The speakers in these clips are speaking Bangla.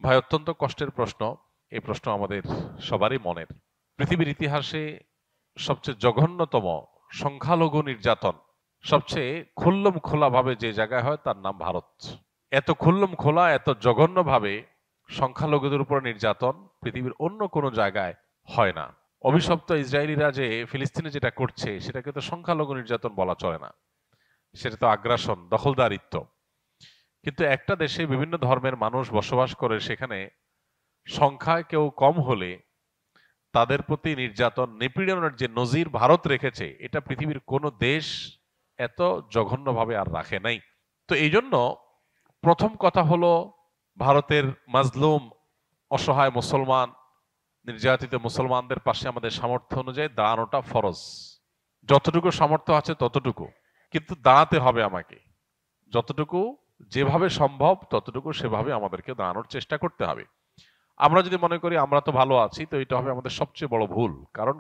ভাই, অত্যন্ত কষ্টের প্রশ্ন। এই প্রশ্ন আমাদের সবারই মনের। পৃথিবীর ইতিহাসে সবচেয়ে জঘন্যতম সংখ্যালঘু নির্যাতন সবচেয়ে খুল্লম খোলা ভাবে যে জায়গায় হয় তার নাম ভারত। এত খুল্লম খোলা, এত জঘন্য ভাবে সংখ্যালঘুদের উপর নির্যাতন পৃথিবীর অন্য কোনো জায়গায় হয় না। অভিশপ্ত ইসরায়েলিরা যে ফিলিস্তিনে যেটা করছে সেটাকে তো সংখ্যালঘু নির্যাতন বলা চলে না, সেটা তো আগ্রাসন, দখলদারিত্ব। কিন্তু একটা দেশে বিভিন্ন ধর্মের মানুষ বসবাস করে, সেখানে সংখ্যায় কেউ কম হলে তাদের প্রতি নির্যাতন, নিপীড়নের যে নজির ভারত রেখেছে, এটা পৃথিবীর কোনো দেশ এত জঘন্যভাবে আর রাখে নাই। তো এই জন্য প্রথম কথা হলো, ভারতের মাজলুম, অসহায় মুসলমান, নির্যাতিত মুসলমানদের পাশে আমাদের সামর্থ্য অনুযায়ী দাঁড়ানোটা ফরজ। যতটুকু সামর্থ্য আছে ততটুকু, কিন্তু দাঁড়াতে হবে আমাকে। যতটুকু যেভাবে সম্ভব ততটুকু সেভাবে আমাদেরকে দাঁড়ানোর চেষ্টা করতে হবে। আমরা যদি মনে করি আমরা তো ভালো আছি, তো এটা হবে আমাদের সবচেয়ে বড় ভুল। কারণ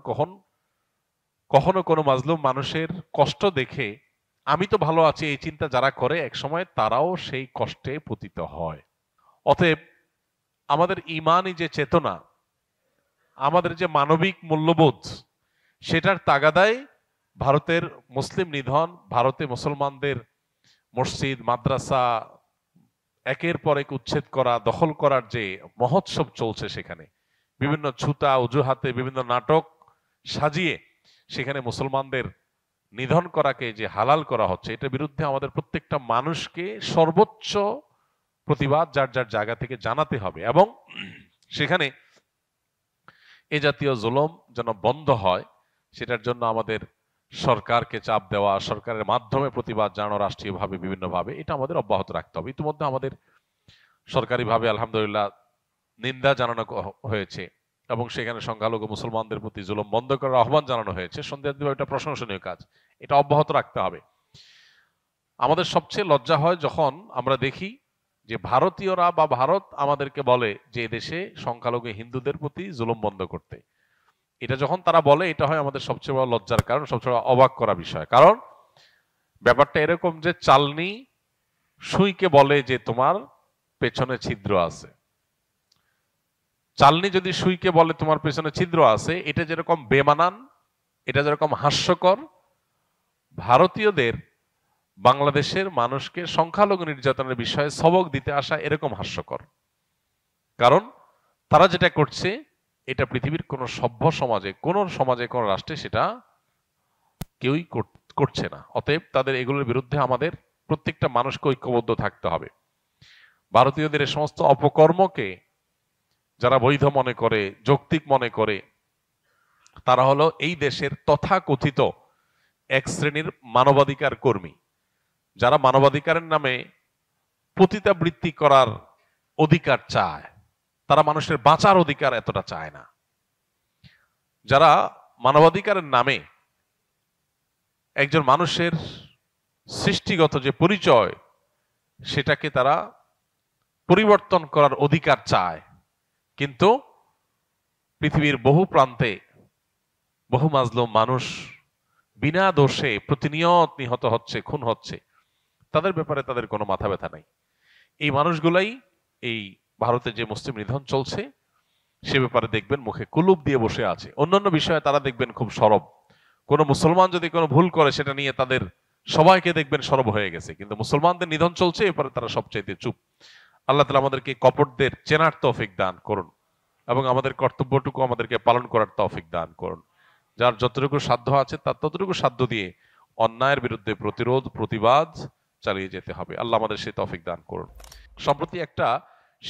কখনো কোনো মাজলুম মানুষের কষ্ট দেখে আমি তো ভালো আছি এই চিন্তা যারা করে, একসময় তারাও সেই কষ্টে পতিত হয়। অতএব আমাদের ইমানই যে চেতনা, আমাদের যে মানবিক মূল্যবোধ, সেটার তাগাদায় ভারতের মুসলিম নিধন, ভারতে মুসলমানদের মসজিদ, মাদ্রাসা একের পর এক উচ্ছেদ করা, দখল করার যে মহোৎসব চলছে, সেখানে বিভিন্ন ছুতা অজুহাতে বিভিন্ন নাটক সাজিয়ে সেখানে মুসলমানদের নিধন করাকে যে হালাল করা হচ্ছে, এটার বিরুদ্ধে আমাদের প্রত্যেকটা মানুষকে সর্বোচ্চ প্রতিবাদ যার যার জায়গা থেকে জানাতে হবে। এবং সেখানে এ জাতীয় জুলুম যেন বন্ধ হয়, সেটার জন্য আমাদের সরকারকে চাপ দেওয়া, সরকারের মাধ্যমে প্রতিবাদ জানানো, রাষ্ট্রীয়ভাবে বিভিন্নভাবে, এটা আমাদের অব্যাহত রাখতে হবে। ইতিমধ্যে আমাদের সরকারিভাবে আলহামদুলিল্লাহ নিন্দা জানানো হয়েছে এবং সেখানে সংখ্যালঘু মুসলমানদের প্রতি জুলুম বন্ধ করার আহ্বান জানানো হয়েছে। সন্দেহাতীতভাবে এটা প্রশংসনীয় কাজ, এটা অব্যাহত রাখতে হবে। আমাদের সবচেয়ে লজ্জা হয় যখন আমরা দেখি যে ভারতীয়রা বা ভারত আমাদেরকে বলে যে দেশে সংখ্যালঘু হিন্দুদের প্রতি জুলুম বন্ধ করতে। এটা যখন তারা বলে, এটা হয় আমাদের সবচেয়ে বড় লজ্জার কারণ, সবচেয়ে বড় অবাক করা বিষয়। কারণ ব্যাপারটা এরকম যে চালনি সুইকে বলে যে তোমার পেছনে ছিদ্র আছে। চালনি যদি সুইকে বলে তোমার পেছনে ছিদ্র আছে, এটা যেরকম বেমানান, এটা যেরকম হাস্যকর, ভারতীয়দের বাংলাদেশের মানুষকে সংখ্যালঘু নির্যাতনের বিষয়ে সবক দিতে আসা এরকম হাস্যকর। কারণ তারা যেটা করছে, এটা পৃথিবীর কোন সভ্য সমাজে, কোন সমাজে, কোন রাষ্ট্রে সেটা কেউই করছে না। অতএব তাদের এগুলোর বিরুদ্ধে আমাদের প্রত্যেকটা মানুষকে ঐক্যবদ্ধ থাকতে হবে। ভারতীয়দের এই সমস্ত অপকর্মকে যারা বৈধ মনে করে, যৌক্তিক মনে করে, তারা হলো এই দেশের তথাকথিত এক শ্রেণীর মানবাধিকার কর্মী, যারা মানবাধিকারের নামে পতিতাবৃত্তি করার অধিকার চায়। তারা মানুষের বাঁচার অধিকার এতটা চায় না। যারা মানবাধিকারের নামে একজন মানুষের সৃষ্টিগত যে পরিচয়, সেটাকে তারা পরিবর্তন করার অধিকার চায়, কিন্তু পৃথিবীর বহু প্রান্তে বহু মাজলুম মানুষ বিনা দোষে প্রতিনিয়ত নিহত হচ্ছে, খুন হচ্ছে, তাদের ব্যাপারে তাদের কোনো মাথা ব্যথা নাই। এই মানুষগুলাই এই ভারতে যে মুসলিম নিধন চলছে সে ব্যাপারে দেখবেন মুখে কুলুপ দিয়ে বসে আছে। অন্যান্য বিষয়ে তারা দেখবেন খুব সরব। কোনো মুসলমান যদি কোনো ভুল করে সেটা নিয়ে তাদের সবাইকে দেখবেন সরব হয়ে গেছে, কিন্তু মুসলমানদের নিধন চলছে এরপরে তারা সবচাইতে চুপ। আল্লাহ তাআলা আমাদেরকে কপটদের চেনার তৌফিক দান করুন এবং আমাদের কর্তব্যটুকু আমাদেরকে পালন করার তৌফিক দান করুন। যার যতটুকু সাধ্য আছে তার ততটুকু সাধ্য দিয়ে অন্যায়ের বিরুদ্ধে প্রতিরোধ, প্রতিবাদ চালিয়ে যেতে হবে। আল্লাহ আমাদের সেই তৌফিক দান করুন। সম্প্রতি একটা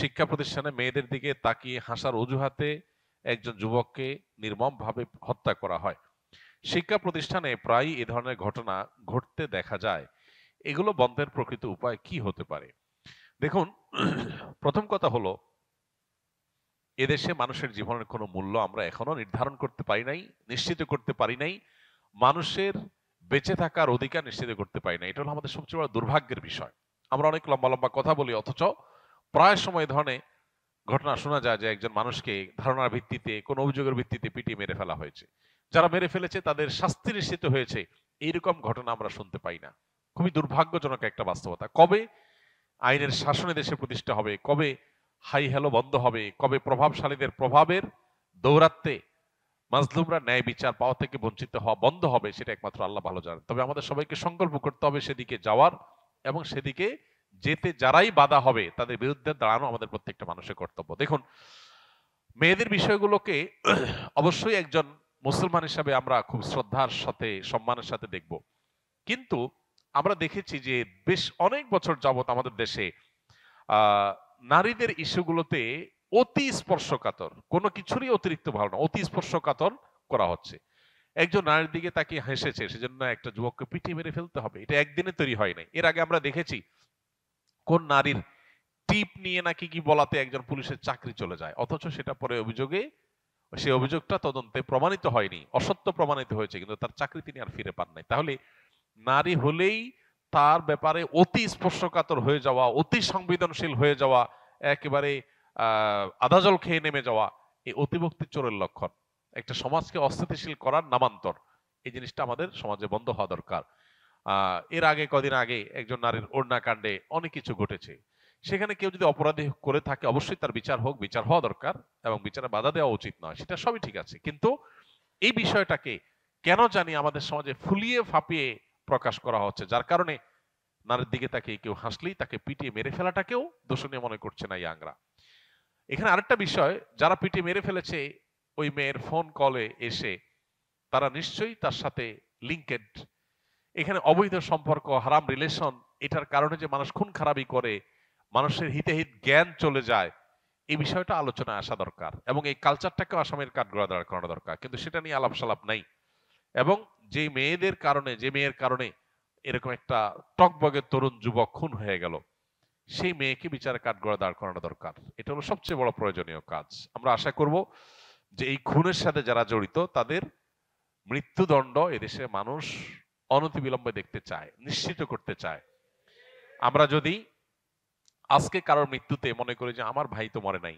শিক্ষা প্রতিষ্ঠানে মেয়েদের দিকে তাকিয়ে হাসার অজুহাতে একজন যুবককে নির্মমভাবে হত্যা করা হয়। শিক্ষা প্রতিষ্ঠানে প্রায় এ ধরনের ঘটনা ঘটতে দেখা যায়। এগুলো বন্ধের প্রকৃত উপায় কি হতে পারে? দেখুন, প্রথম কথা হলো, এদেশে মানুষের জীবনের কোনো মূল্য আমরা এখনো নির্ধারণ করতে পারি নাই, নিশ্চিত করতে পারি নাই। মানুষের বেঁচে থাকার অধিকার নিশ্চিত করতে পারি না। এটা হলো আমাদের সবচেয়ে বড় দুর্ভাগ্যের বিষয়। আমরা অনেক লম্বা লম্বা কথা বলি, অথচ প্রায় সময় ধরনের ঘটনা শোনা যায় যে একজন মানুষকে ধারণার ভিত্তিতে, কোন অভিযোগের ভিত্তিতে পিটিয়ে মেরে ফেলা হয়েছে। যারা মেরে ফেলেছে তাদের শাস্তি নিশ্চিত হয়েছে, এইরকম ঘটনা আমরা শুনতে পাই না। খুবই দুর্ভাগ্যজনক একটা বাস্তবতা। কবে আইনের শাসনে দেশে প্রতিষ্ঠা হবে, কবে হাই হ্যালো বন্ধ হবে, কবে প্রভাবশালীদের প্রভাবের দৌরাত্মে মাজলুমরা ন্যায় বিচার পাওয়া থেকে বঞ্চিত হওয়া বন্ধ হবে, সেটা একমাত্র আল্লাহ ভালো জানেন। তবে আমাদের সবাইকে সংকল্প করতে হবে সেদিকে যাওয়ার, এবং সেদিকে যেতে যারাই বাধা হবে তাদের বিরুদ্ধে দাঁড়ানো আমাদের প্রত্যেকটা মানুষের কর্তব্য। দেখুন, মেয়েদের বিষয়গুলোকে অবশ্যই একজন মুসলমান হিসাবে আমরা খুব শ্রদ্ধার সাথে সম্মানের সাথে দেখব, কিন্তু আমরা দেখেছি যে বেশ অনেক বছর যাবত আমাদের দেশে নারীদের ইস্যুগুলোতে অতি স্পর্শকাতর, কোনো কিছুরই অতিরিক্ত ভালো না, অতি স্পর্শকাতর করা হচ্ছে। একজন নারীর দিকে তাকে হেসেছে সেজন্য একটা যুবককে পিটিয়ে মেরে ফেলতে হবে, এটা একদিনে তৈরি হয় নাই। এর আগে আমরা দেখেছি কোন নারীর টিপ নিয়ে নাকি কি বলাতে একজন পুলিশের চাকরি চলে যায়, অথচ সেটা পরে অভিযোগে, সেই অভিযোগটা তদন্তে প্রমাণিত হয়নি, অসত্য প্রমাণিত হয়েছে, কিন্তু তার চাকরি তিনি আর ফিরে পান নাই। তাহলে নারী হলেই তার ব্যাপারে অতি স্পর্শকাতর হয়ে যাওয়া, অতি সংবেদনশীল হয়ে যাওয়া, একেবারে আদাজল খেয়ে নেমে যাওয়া, এই অতিভক্তি চোরের লক্ষণ, একটা সমাজকে অস্থিতিশীল করার নামান্তর। এই জিনিসটা আমাদের সমাজে বন্ধ হওয়া দরকার। এর আগে কদিন আগে একজন নারীর ওড়না কাণ্ডে অনেক কিছু ঘটেছে, সেখানে কেউ যদি অপরাধী করে থাকে অবশ্যই তার বিচার হোক, বিচার হওয়া দরকার, এবং বিচারে বাধা দেওয়া উচিত নয়, সেটা সবই ঠিক আছে। কিন্তু এই বিষয়টাকে কেন জানি আমাদের সমাজে ফুলিয়ে ফাঁপিয়ে প্রকাশ করা হচ্ছে, যার কারণে নারীর দিকে তাকে কেউ হাসলেই তাকে পিটিয়ে মেরে ফেলাটাকেও দোষণীয় মনে করছে না ইয়াংরা। এখানে আরেকটা বিষয়, যারা পিটিয়ে মেরে ফেলেছে ওই মেয়ের ফোন কলে এসে, তারা নিশ্চয়ই তার সাথে লিঙ্কেড, এখানে অবৈধ সম্পর্ক, হারাম রিলেশন, এটার কারণে যে মানুষ খুন খারাপি করে, মানুষের হিতাহিত জ্ঞান চলে যায়, এই বিষয়টা আলোচনায় আসা দরকার, এবং এই কালচারটাকেও আসামের কাঠগড়া দাঁড় করানো দরকার, কিন্তু সেটা নিয়ে আলাপ সালাপ নাই। এবং যে মেয়েদের কারণে, যে মেয়ের কারণে এরকম একটা টকবগে তরুণ যুবক খুন হয়ে গেল, সেই মেয়েকে বিচারের কাঠগড়া দাঁড় করানো দরকার। এটা হলো সবচেয়ে বড় প্রয়োজনীয় কাজ। আমরা আশা করব যে এই খুনের সাথে যারা জড়িত তাদের মৃত্যুদণ্ড এদেশে মানুষ অনতিবিলম্বে দেখতে চায়, নিশ্চিত করতে চায়। আমরা যদি আজকে কারোর মৃত্যুতে মনে করি যে আমার ভাই তো মরে নাই,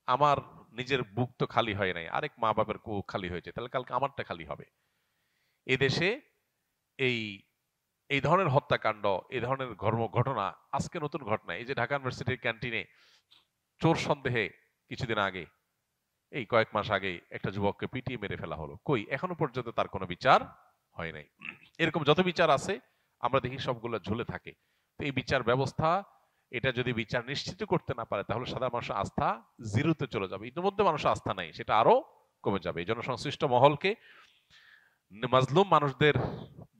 আমার নিজের বুক তো খালি হয় নাই, আরেক মা বাবার বুক খালি হয়েছে, তাহলে কালকে আমারটা খালি হবে। এদেশে এই এই ধরনের হত্যাকাণ্ড, এই ধরনের ঘটনা আজকে নতুন ঘটনা। এই যে ঢাকা ইউনিভার্সিটির ক্যান্টিনে চোর সন্দেহে কিছুদিন আগে, এই কয়েক মাস আগে একটা যুবককে পিটিয়ে মেরে ফেলা হলো, কই এখনো পর্যন্ত তার কোনো বিচার হয় নাই। এরকম যত বিচার আছে আমরা দেখি সবগুলো ঝুলে থাকে। তো এই বিচার ব্যবস্থা, এটা যদি বিচার নিশ্চিত করতে না পারে তাহলে সাধারণ মানুষের আস্থা জিরোতে চলে যাবে। ইতিমধ্যে মানুষের আস্থা নাই, সেটা আরো কমে যাবে। এই জন্য সংশ্লিষ্ট মহলকে মাজলুম মানুষদের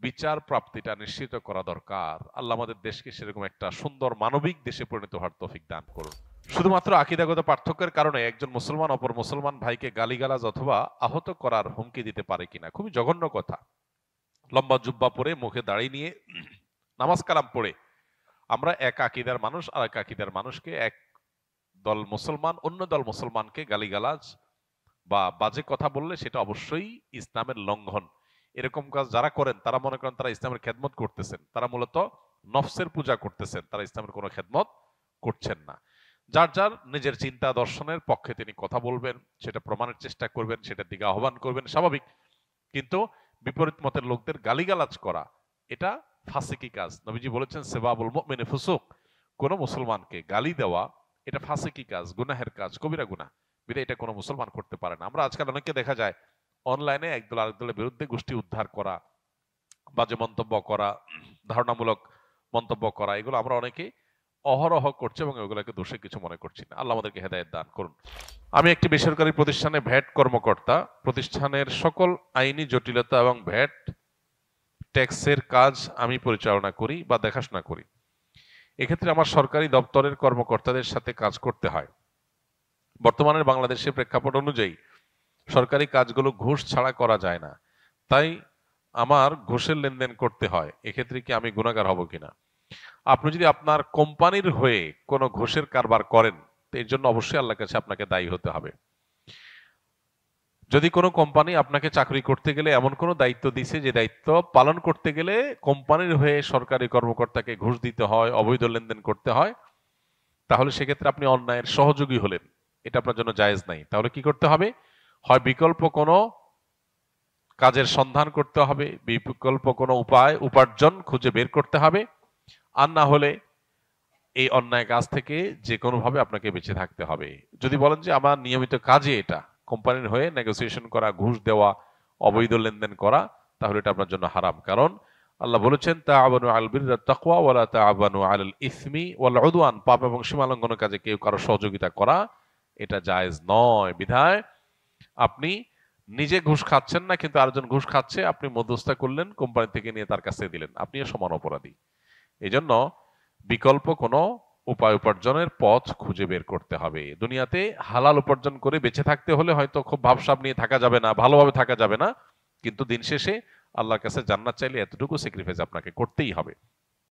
বিচার প্রাপ্তিটা নিশ্চিত করা দরকার। আল্লাহ আমাদের দেশকে সেরকম একটা সুন্দর মানবিক দেশে পরিণত হওয়ার তৌফিক দান করুন। শুধুমাত্র আকীদাগত পার্থক্যের কারণে একজন মুসলমান অপর মুসলমান ভাইকে গালিগালাজ অথবা আহত করার হুমকি দিতে পারে কিনা, খুবই জঘন্য কথা। লম্বা জুব্বা পরে মুখে দাড়ি নিয়ে নামাজ কালাম পড়ে আমরা এক আকীদার মানুষ আর এক আকীদার মানুষকে, এক দল মুসলমান অন্য দল মুসলমানকে গালিগালাজ বা বাজে কথা বললে সেটা অবশ্যই ইসলামের লঙ্ঘন। এরকম কাজ যারা করেন তারা মনে করেন তারা ইসলামের খেদমত করতেছেন, তারা মূলত নফসের পূজা করতেছেন, তারা ইসলামের কোনো খেদমত করছেন না। যার যার নিজের চিন্তা দর্শনের পক্ষে তিনি কথা বলবেন, সেটা প্রমাণের চেষ্টা করবেন, সেটার দিকে আহ্বান করবেন, স্বাভাবিক। কিন্তু বিপরীত মতের লোকদের গালিগালাজ করা এটা ফাসিকি কাজ। নবীজি বলেছেন সেবাবুল মুমিনি ফুসুক, কোন মুসলমানকে গালি দেওয়া এটা ফাসিকি কাজ, গুনাহের কাজ, কবিরা গুনাহ। বিধায় এটা কোনো মুসলমান করতে পারে না। আমরা আজকাল অনেককে দেখা যায় অনলাইনে একদল আরেক দলের বিরুদ্ধে গোষ্ঠী উদ্ধার করা, বাজে মন্তব্য করা, ধারণামূলক মন্তব্য করা, এগুলো আমরা অনেকে অহরহ করছি এবং এগুলোকে দোষে কিছু মনে করছি না। আল্লাহ আমাদেরকে হেদায়েত দান করুন। আমি একটি বেসরকারি প্রতিষ্ঠানে ভ্যাট কর্মকর্তা। প্রতিষ্ঠানের সকল আইনি জটিলতা এবং ভ্যাট ট্যাক্সের কাজ আমি পরিচালনা করি বা দেখাশোনা করি। এক্ষেত্রে আমার সরকারি দপ্তরের কর্মকর্তাদের সাথে কাজ করতে হয়। বর্তমানের বাংলাদেশের প্রেক্ষাপট অনুযায়ী সরকারি কাজগুলো ঘুষ ছাড়া করা যায় না, তাই আমার ঘুষের লেনদেন করতে হয়। এক্ষেত্রে কি আমি গুনাহগার হব কিনা? আপনি যদি আপনার কোম্পানির হয়ে কোনো ঘুষের কারবার করেন তো এর জন্য অবশ্যই আল্লাহর কাছে আপনাকে দায়ী হতে হবে। যদি কোনো কোম্পানি আপনাকে চাকরি করতে গেলে এমন কোনো দায়িত্ব দিছে যে দায়িত্ব পালন করতে গেলে কোম্পানির হয়ে সরকারি কর্মকর্তাকে ঘুষ দিতে হয়, অবৈধ লেনদেন করতে হয়, তাহলে সেক্ষেত্রে আপনি অন্যায়ের সহযোগী হলেন, এটা আপনার জন্য জায়েজ নাই। তাহলে কি করতে হবে? হয় বিকল্প কোনো কাজের সন্ধান করতে হবে, বিকল্প কোনো উপায় উপার্জন খুঁজে বের করতে হবে, আর না হলে এই অন্যায় কাজ থেকে যে কোনোভাবে আপনাকে বেঁচে থাকতে হবে। যদি বলেন যে আমার নিয়মিত কাজে এটা, কোম্পানির হয়ে নেগোসিয়েশন করা, ঘুষ দেওয়া, অবৈধ লেনদেন করা, তাহলে এটা আপনার জন্য হারাম। কারণ আল্লাহ বলেছেন তাআবানু আলাল বিররি ওয়াত তাকওয়া ওয়ালা তাআবানু আলাল ইসমি ওয়াল উদওয়ান, পাপ এবং সীমালঙ্ঘনের কাজে কেউ কারো সহযোগিতা করা এটা জায়েজ নয়। বিধায় আপনি নিজে ঘুষ খাচ্ছেন না, কিন্তু আরেকজন ঘুষ খাচ্ছে, আপনি মধ্যস্থতা করলেন, কোম্পানি থেকে নিয়ে তার কাছে দিলেন, আপনিও সমান অপরাধী। এই জন্য বিকল্প কোনো উপায় উপার্জনের পথ খুঁজে বের করতে হবে। দুনিয়াতে হালাল উপার্জন করে বেঁচে থাকতে হলে হয়তো খুব ভাবসাব নিয়ে থাকা যাবে না, ভালোভাবে থাকা যাবে না, কিন্তু দিন শেষে আল্লাহর কাছে জান্নাত চাইলে এতটুকু স্যাক্রিফাইস আপনাকে করতেই হবে।